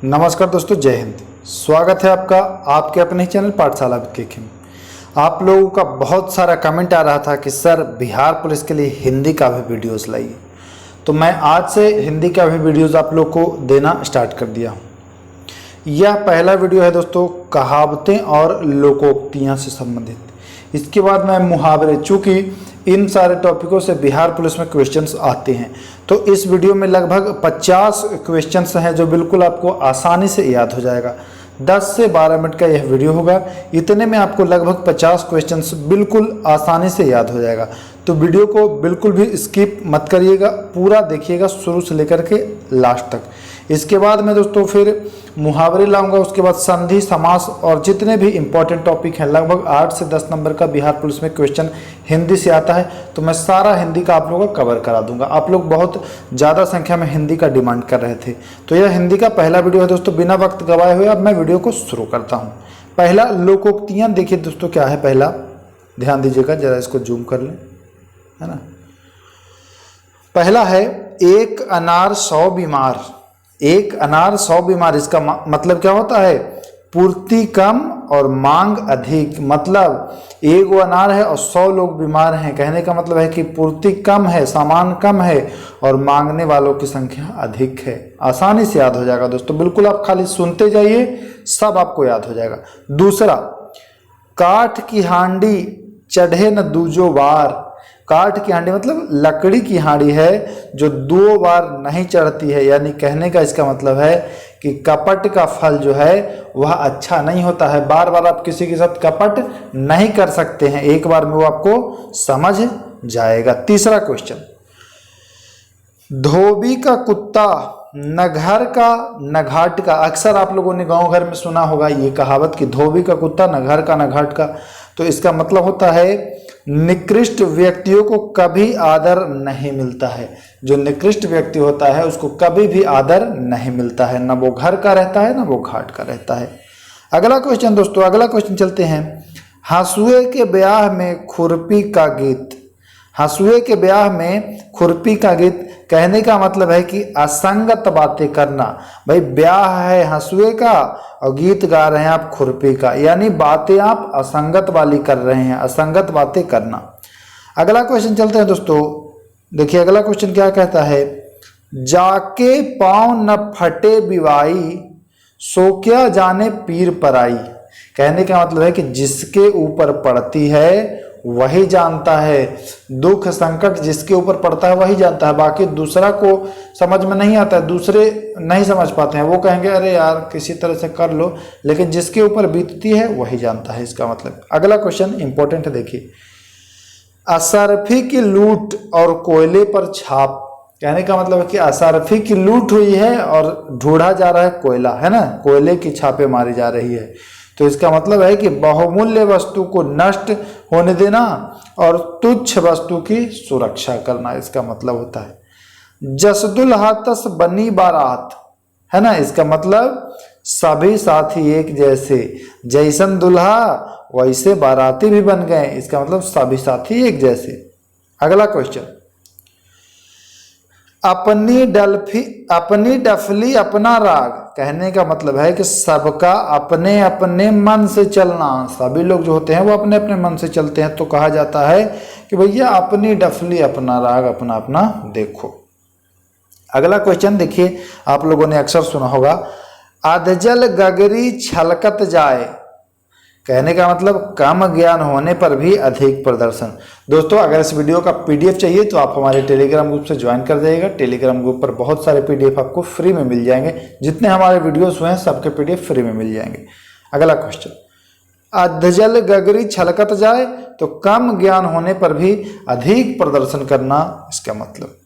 नमस्कार दोस्तों, जय हिंद। स्वागत है आपका आपके अपने चैनल पाठशाला विज्ञान में। आप लोगों का बहुत सारा कमेंट आ रहा था कि सर बिहार पुलिस के लिए हिंदी का भी वीडियोस लाइए, तो मैं आज से हिंदी का भी वीडियोस आप लोग को देना स्टार्ट कर दिया हूँ। यह पहला वीडियो है दोस्तों कहावतें और लोकोक्तियाँ से संबंधित। इसके बाद मैं मुहावरे, चूँकि इन सारे टॉपिकों से बिहार पुलिस में क्वेश्चंस आते हैं, तो इस वीडियो में लगभग 50 क्वेश्चंस हैं जो बिल्कुल आपको आसानी से याद हो जाएगा। 10 से 12 मिनट का यह वीडियो होगा, इतने में आपको लगभग 50 क्वेश्चंस बिल्कुल आसानी से याद हो जाएगा। तो वीडियो को बिल्कुल भी स्किप मत करिएगा, पूरा देखिएगा शुरू से लेकर के लास्ट तक। इसके बाद मैं दोस्तों फिर मुहावरे लाऊंगा, उसके बाद संधि, समास और जितने भी इंपॉर्टेंट टॉपिक हैं, लगभग 8 से 10 नंबर का बिहार पुलिस में क्वेश्चन हिंदी से आता है, तो मैं सारा हिंदी का आप लोगों को कवर करा दूंगा। आप लोग बहुत ज़्यादा संख्या में हिंदी का डिमांड कर रहे थे, तो यह हिंदी का पहला वीडियो है दोस्तों। बिना वक्त गवाए हुए अब मैं वीडियो को शुरू करता हूँ। पहला लोकोक्तियाँ देखिए दोस्तों क्या है। पहला ध्यान दीजिएगा, जरा इसको जूम कर लें, है ना। पहला है एक अनार 100 बीमार। एक अनार 100 बीमार, इसका मतलब क्या होता है? पूर्ति कम और मांग अधिक। मतलब एक वो अनार है और 100 लोग बीमार हैं, कहने का मतलब है कि पूर्ति कम है, सामान कम है और मांगने वालों की संख्या अधिक है। आसानी से याद हो जाएगा दोस्तों, बिल्कुल आप खाली सुनते जाइए, सब आपको याद हो जाएगा। दूसरा, काठ की हांडी चढ़े न दूजो बार। काठ की हांडी मतलब लकड़ी की हांडी है जो 2 बार नहीं चढ़ती है, यानी कहने का इसका मतलब है कि कपट का फल जो है वह अच्छा नहीं होता है। बार बार आप किसी के साथ कपट नहीं कर सकते हैं, एक बार में वो आपको समझ जाएगा। तीसरा क्वेश्चन, धोबी का कुत्ता न घर का न घाट का। अक्सर आप लोगों ने गांव घर में सुना होगा ये कहावत कि धोबी का कुत्ता न घर का न घाट का। तो इसका मतलब होता है निकृष्ट व्यक्तियों को कभी आदर नहीं मिलता है। जो निकृष्ट व्यक्ति होता है उसको कभी भी आदर नहीं मिलता है, ना वो घर का रहता है ना वो घाट का रहता है। अगला क्वेश्चन दोस्तों, अगला क्वेश्चन चलते हैं। हंसुए के ब्याह में खुरपी का गीत। हंसुए के ब्याह में खुरपी का गीत, कहने का मतलब है कि असंगत बातें करना। भाई ब्याह है हंसुए का और गीत गा रहे हैं आप खुरपी का, यानी बातें आप असंगत वाली कर रहे हैं, असंगत बातें करना। अगला क्वेश्चन चलते हैं दोस्तों, देखिए अगला क्वेश्चन क्या कहता है। जाके पाँव न फटे बिवाई, सो क्या जाने पीर पराई। कहने का मतलब है कि जिसके ऊपर पड़ती है वही जानता है, दुख संकट जिसके ऊपर पड़ता है वही जानता है, बाकी दूसरा को समझ में नहीं आता है, दूसरे नहीं समझ पाते हैं। वो कहेंगे अरे यार किसी तरह से कर लो, लेकिन जिसके ऊपर बीतती है वही जानता है, इसका मतलब। अगला क्वेश्चन इंपॉर्टेंट है, देखिए। असरफी की लूट और कोयले पर छाप। कहने का मतलब है कि असरफी की लूट हुई है और ढूंढा जा रहा है कोयला, है ना, कोयले की छापे मारी जा रही है। तो इसका मतलब है कि बहुमूल्य वस्तु को नष्ट होने देना और तुच्छ वस्तु की सुरक्षा करना, इसका मतलब होता है। जसदुल्हा तस बनी बारात, है ना, इसका मतलब सभी साथी एक जैसे, जैसन दुल्हा वैसे बाराती भी बन गए, इसका मतलब सभी साथी एक जैसे। अगला क्वेश्चन, अपनी डफली अपना राग। कहने का मतलब है कि सबका अपने अपने मन से चलना। सभी लोग जो होते हैं वो अपने अपने मन से चलते हैं, तो कहा जाता है कि भैया अपनी डफली अपना राग, अपना अपना देखो। अगला क्वेश्चन देखिए, आप लोगों ने अक्सर सुना होगा, अधजल गगरी छलकत जाए। कहने का मतलब कम ज्ञान होने पर भी अधिक प्रदर्शन। दोस्तों अगर इस वीडियो का पीडीएफ चाहिए तो आप हमारे टेलीग्राम ग्रुप से ज्वाइन कर जाइएगा। टेलीग्राम ग्रुप पर बहुत सारे पीडीएफ आपको फ्री में मिल जाएंगे, जितने हमारे वीडियोस हुए हैं सबके पीडीएफ फ्री में मिल जाएंगे। अगला क्वेश्चन, अधजल गगरी छलकत जाए, तो कम ज्ञान होने पर भी अधिक प्रदर्शन करना, इसका मतलब।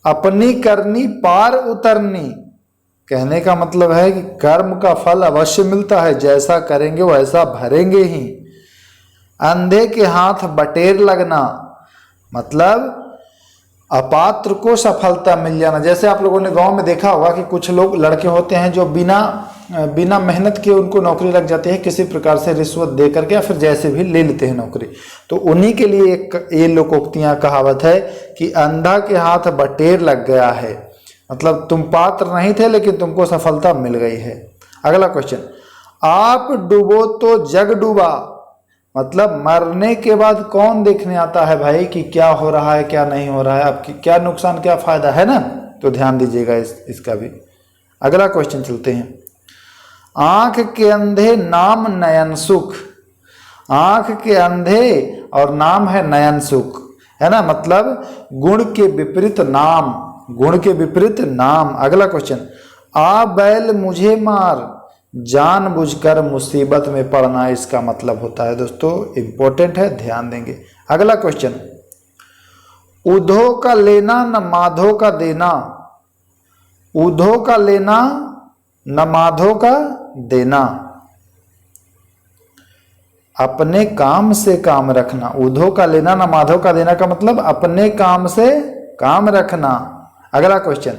अपनी करनी पार उतरनी। कहने का मतलब है कि कर्म का फल अवश्य मिलता है, जैसा करेंगे वैसा भरेंगे ही। अंधे के हाथ बटेर लगना, मतलब अपात्र को सफलता मिल जाना। जैसे आप लोगों ने गांव में देखा होगा कि कुछ लोग लड़के होते हैं जो बिना मेहनत के उनको नौकरी लग जाती है, किसी प्रकार से रिश्वत दे करके या फिर जैसे भी ले लेते हैं नौकरी। तो उन्हीं के लिए एक ये लोकोक्तियाँ कहावत है कि अंधा के हाथ बटेर लग गया है, मतलब तुम पात्र नहीं थे लेकिन तुमको सफलता मिल गई है। अगला क्वेश्चन, आप डूबो तो जग डूबा, मतलब मरने के बाद कौन देखने आता है भाई कि क्या हो रहा है क्या नहीं हो रहा है, आपकी क्या नुकसान क्या फायदा है ना, तो ध्यान दीजिएगा इसका भी। अगला क्वेश्चन चलते हैं, आंख के अंधे नाम नयन सुख, आंख के अंधे और नाम है नयन सुख, है ना, मतलब गुण के विपरीत नाम, गुण के विपरीत नाम। अगला क्वेश्चन, आ बैल मुझे मार, जानबूझकर मुसीबत में पड़ना इसका मतलब होता है दोस्तों, इंपॉर्टेंट है, ध्यान देंगे। अगला क्वेश्चन, उधो का लेना न माधो का देना, उधो का लेना न माधो का देना, अपने काम से काम रखना। उधो का लेना न माधो का देना का मतलब अपने काम से काम रखना। अगला क्वेश्चन,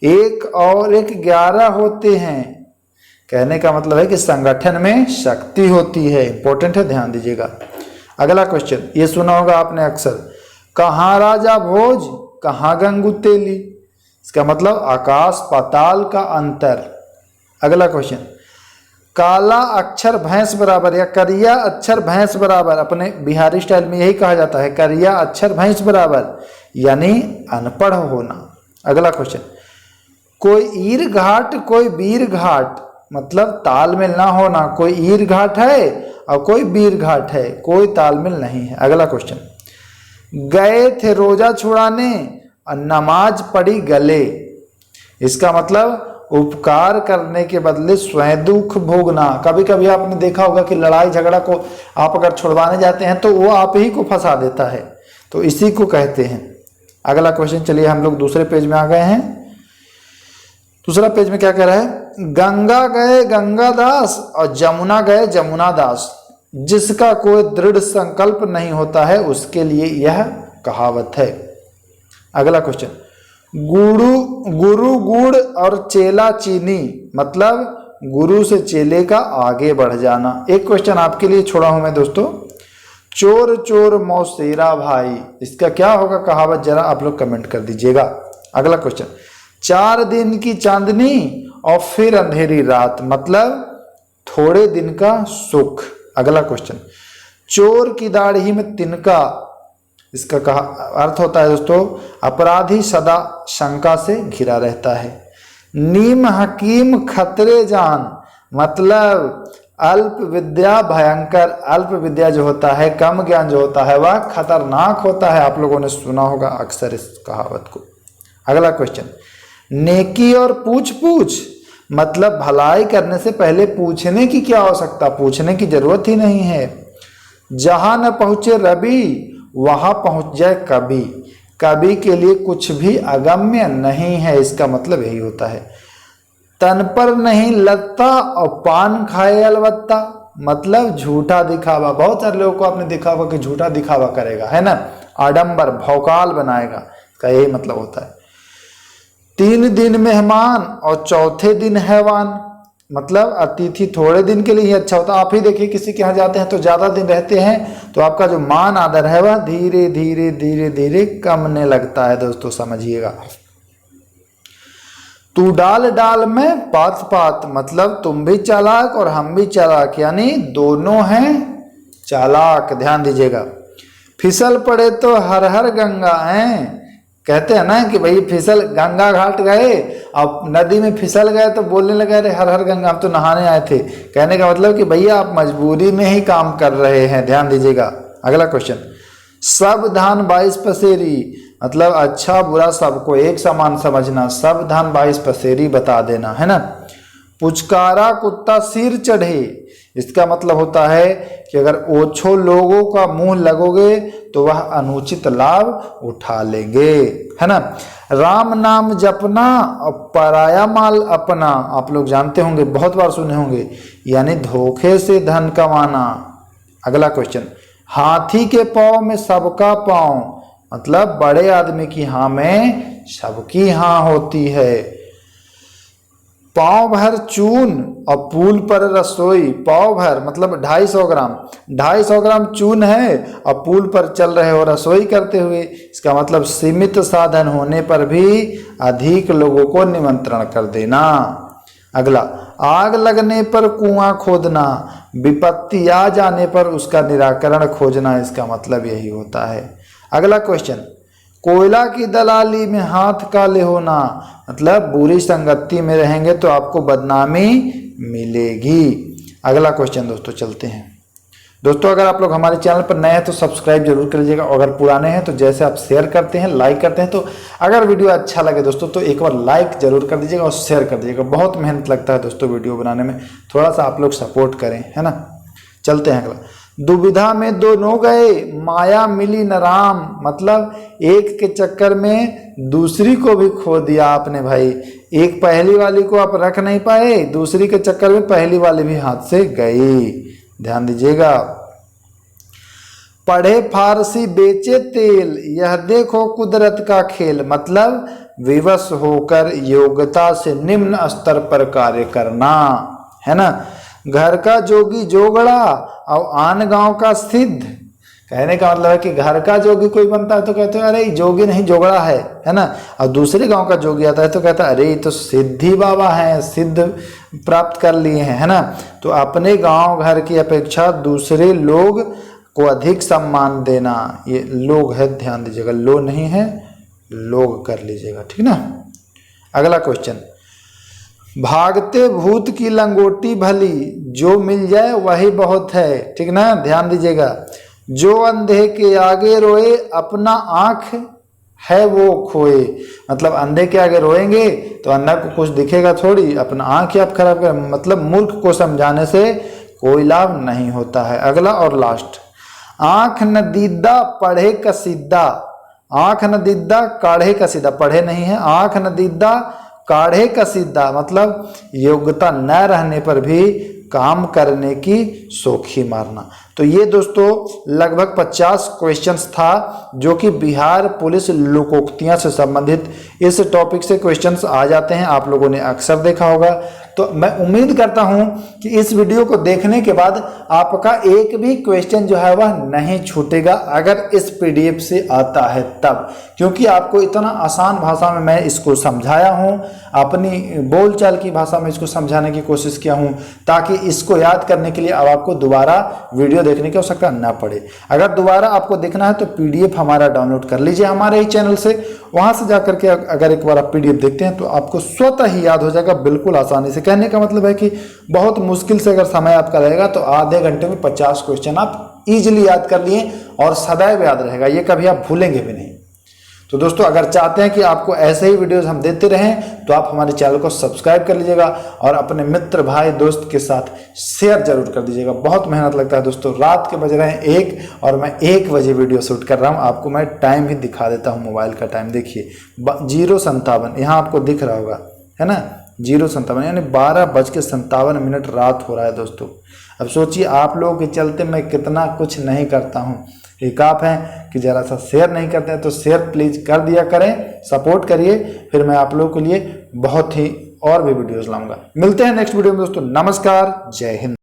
1 और 1 11 होते हैं, कहने का मतलब है कि संगठन में शक्ति होती है, इंपॉर्टेंट है, ध्यान दीजिएगा। अगला क्वेश्चन, ये सुना होगा आपने अक्सर, कहाँ राजा भोज कहाँ गंगू तेली, इसका मतलब आकाश पाताल का अंतर। अगला क्वेश्चन, काला अक्षर भैंस बराबर या करिया अक्षर भैंस बराबर, अपने बिहारी स्टाइल में यही कहा जाता है, करिया अक्षर भैंस बराबर यानी अनपढ़ होना। अगला क्वेश्चन, कोई ईर घाट कोई वीर घाट, मतलब तालमेल ना होना, कोई ईर घाट है और कोई वीर घाट है, कोई तालमेल नहीं है। अगला क्वेश्चन, गए थे रोजा छुड़ाने और नमाज पढ़ी गले, इसका मतलब उपकार करने के बदले स्वयं दुख भोगना। कभी कभी आपने देखा होगा कि लड़ाई झगड़ा को आप अगर छुड़वाने जाते हैं तो वो आप ही को फंसा देता है, तो इसी को कहते हैं। अगला क्वेश्चन, चलिए हम लोग दूसरे पेज में आ गए हैं। दूसरा पेज में क्या कह रहा है, गंगा गए गंगादास और जमुना गए जमुना दास, जिसका कोई दृढ़ संकल्प नहीं होता है उसके लिए यह कहावत है। अगला क्वेश्चन, गुरु गुड़ और चेला चीनी, मतलब गुरु से चेले का आगे बढ़ जाना। एक क्वेश्चन आपके लिए छोड़ा हूं मैं दोस्तों, चोर चोर मौसेरा भाई, इसका क्या होगा कहावत, जरा आप लोग कमेंट कर दीजिएगा। अगला क्वेश्चन, 4 दिन की चांदनी और फिर अंधेरी रात, मतलब थोड़े दिन का सुख। अगला क्वेश्चन, चोर की दाढ़ी में तिनका, इसका अर्थ होता है दोस्तों अपराधी सदा शंका से घिरा रहता है। नीम हकीम खतरे जान, मतलब अल्प विद्या भयंकर, अल्प विद्या जो होता है, कम ज्ञान जो होता है वह खतरनाक होता है। आप लोगों ने सुना होगा अक्सर इस कहावत को। अगला क्वेश्चन, नेकी और पूछ पूछ, मतलब भलाई करने से पहले पूछने की क्या आवश्यकता, पूछने की जरूरत ही नहीं है। जहां न पहुंचे रवि वहां पहुंच जाए कभी, कभी के लिए कुछ भी अगम्य नहीं है, इसका मतलब यही होता है। तन पर नहीं लगता और पान खाए अलबत्ता, मतलब झूठा दिखावा। बहुत सारे लोगों को आपने देखा होगा कि झूठा दिखावा करेगा, है ना, आडंबर भौकाल बनाएगा, का यही मतलब होता है। 3 दिन मेहमान और चौथे दिन हैवान, मतलब अतिथि थोड़े दिन के लिए ही अच्छा होता है। आप ही देखिए किसी के यहाँ जाते हैं तो ज्यादा दिन रहते हैं तो आपका जो मान आदर है वह धीरे धीरे धीरे धीरे कमने लगता है दोस्तों, समझिएगा। तू डाल डाल में पात पात, मतलब तुम भी चालाक और हम भी चालाक, यानी दोनों हैं चालाक, ध्यान दीजिएगा। फिसल पड़े तो हर हर गंगा हैं, कहते हैं ना कि भाई फिसल, गंगा घाट गए अब नदी में फिसल गए तो बोलने लगे अरे हर हर गंगा, हम तो नहाने आए थे। कहने का मतलब कि भैया आप मजबूरी में ही काम कर रहे हैं, ध्यान दीजिएगा। अगला क्वेश्चन, सब धान 22 पसेरी, मतलब अच्छा बुरा सबको एक समान समझना, सब धान 22 पसेरी बता देना, है ना। पुचकारा कुत्ता सिर चढ़े, इसका मतलब होता है कि अगर ओछो लोगों का मुंह लगोगे तो वह अनुचित लाभ उठा लेंगे, है ना। राम नाम जपना और पराया माल अपना, आप लोग जानते होंगे, बहुत बार सुने होंगे, यानी धोखे से धन कमाना। अगला क्वेश्चन, हाथी के पांव में सबका पांव, मतलब बड़े आदमी की हाँ में सबकी हाँ होती है। पाव भर चून और पुल पर रसोई। पाव भर मतलब 250 ग्राम, 250 ग्राम चून है और पुल पर चल रहे हो रसोई करते हुए। इसका मतलब सीमित साधन होने पर भी अधिक लोगों को निमंत्रण कर देना। अगला, आग लगने पर कुआं खोदना, विपत्ति आ जाने पर उसका निराकरण खोजना। इसका मतलब यही होता है। अगला क्वेश्चन, कोयला की दलाली में हाथ काले होना, मतलब बुरी संगति में रहेंगे तो आपको बदनामी मिलेगी। अगला क्वेश्चन दोस्तों चलते हैं। दोस्तों अगर आप लोग हमारे चैनल पर नए हैं तो सब्सक्राइब जरूर कर लीजिएगा, अगर पुराने हैं तो जैसे आप शेयर करते हैं, लाइक करते हैं, तो अगर वीडियो अच्छा लगे दोस्तों तो एक बार लाइक जरूर कर दीजिएगा और शेयर कर दीजिएगा। बहुत मेहनत लगता है दोस्तों वीडियो बनाने में, थोड़ा सा आप लोग सपोर्ट करें, है ना। चलते हैं अगला, दुविधा में दोनों गए, माया मिली न राम, मतलब एक के चक्कर में दूसरी को भी खो दिया आपने भाई। एक पहली वाली को आप रख नहीं पाए, दूसरी के चक्कर में पहली वाली भी हाथ से गई। ध्यान दीजिएगा। पढ़े फारसी बेचे तेल, यह देखो कुदरत का खेल, मतलब विवश होकर योग्यता से निम्न स्तर पर कार्य करना, है ना। घर का जोगी जोगड़ा और आन गांव का सिद्ध। कहने का मतलब है कि घर का जोगी कोई बनता है तो कहते हैं अरे जोगी नहीं जोगड़ा है ना। और दूसरे गांव का जोगी आता है तो कहता है अरे ये तो सिद्धि बाबा हैं, सिद्ध प्राप्त कर लिए हैं, है ना। तो अपने गांव घर की अपेक्षा दूसरे लोग को अधिक सम्मान देना, ये लोग है, ध्यान दीजिएगा, लो नहीं है, लोग कर लीजिएगा, ठीक ना। अगला क्वेश्चन, भागते भूत की लंगोटी भली, जो मिल जाए वही बहुत है, ठीक ना। ध्यान दीजिएगा। जो अंधे के आगे रोए अपना आंख है वो खोए, मतलब अंधे के आगे रोएंगे तो अंधा को कुछ दिखेगा थोड़ी, अपना आंख ही आप खराब कर, मतलब मूर्ख को समझाने से कोई लाभ नहीं होता है। अगला और लास्ट, आंख न दीदा पढ़े कसीदा, आंख न दीदा काढ़े कसीदा, पढ़े नहीं है, आंख न दीदा काढ़े कसीदा, मतलब योग्यता न रहने पर भी काम करने की शौखी मारना। तो ये दोस्तों लगभग 50 क्वेश्चंस था जो कि बिहार पुलिस लोकोक्तियां से संबंधित इस टॉपिक से क्वेश्चंस आ जाते हैं, आप लोगों ने अक्सर देखा होगा। तो मैं उम्मीद करता हूं कि इस वीडियो को देखने के बाद आपका एक भी क्वेश्चन जो है वह नहीं छूटेगा, अगर इस पीडीएफ से आता है तब, क्योंकि आपको इतना आसान भाषा में मैं इसको समझाया हूं, अपनी बोलचाल की भाषा में इसको समझाने की कोशिश किया हूं, ताकि इसको याद करने के लिए अब आपको दोबारा वीडियो देखने की आवश्यकता ना पड़े। अगर दोबारा आपको देखना है तो पीडीएफ हमारा डाउनलोड कर लीजिए हमारे ही चैनल से, वहां से जाकर के अगर एक बार आप पीडीएफ देखते हैं तो आपको स्वतः ही याद हो जाएगा बिल्कुल आसानी से। कहने का मतलब है कि बहुत मुश्किल से अगर समय आपका रहेगा तो आधे घंटे में 50 क्वेश्चन आप इजीली याद कर लिए और सदैव याद रहेगा, ये कभी आप भूलेंगे भी नहीं। तो दोस्तों अगर चाहते हैं कि आपको ऐसे ही वीडियोस हम देते रहें तो आप हमारे चैनल को सब्सक्राइब कर लीजिएगा और अपने मित्र भाई दोस्त के साथ शेयर जरूर कर दीजिएगा। बहुत मेहनत लगता है दोस्तों, रात के बज रहे हैं 1 और मैं 1 बजे वीडियो शूट कर रहा हूं। आपको मैं टाइम भी दिखा देता हूं, मोबाइल का टाइम देखिए 0:57 यहाँ आपको दिख रहा होगा, है ना, 0:57 यानी 12:57 रात हो रहा है दोस्तों। अब सोचिए आप लोगों के चलते मैं कितना कुछ नहीं करता हूँ। एक आप हैं कि जरा सा शेयर नहीं करते हैं तो शेयर प्लीज कर दिया करें, सपोर्ट करिए, फिर मैं आप लोगों के लिए बहुत ही और भी वीडियोस लाऊंगा। मिलते हैं नेक्स्ट वीडियो में दोस्तों, नमस्कार, जय हिंद।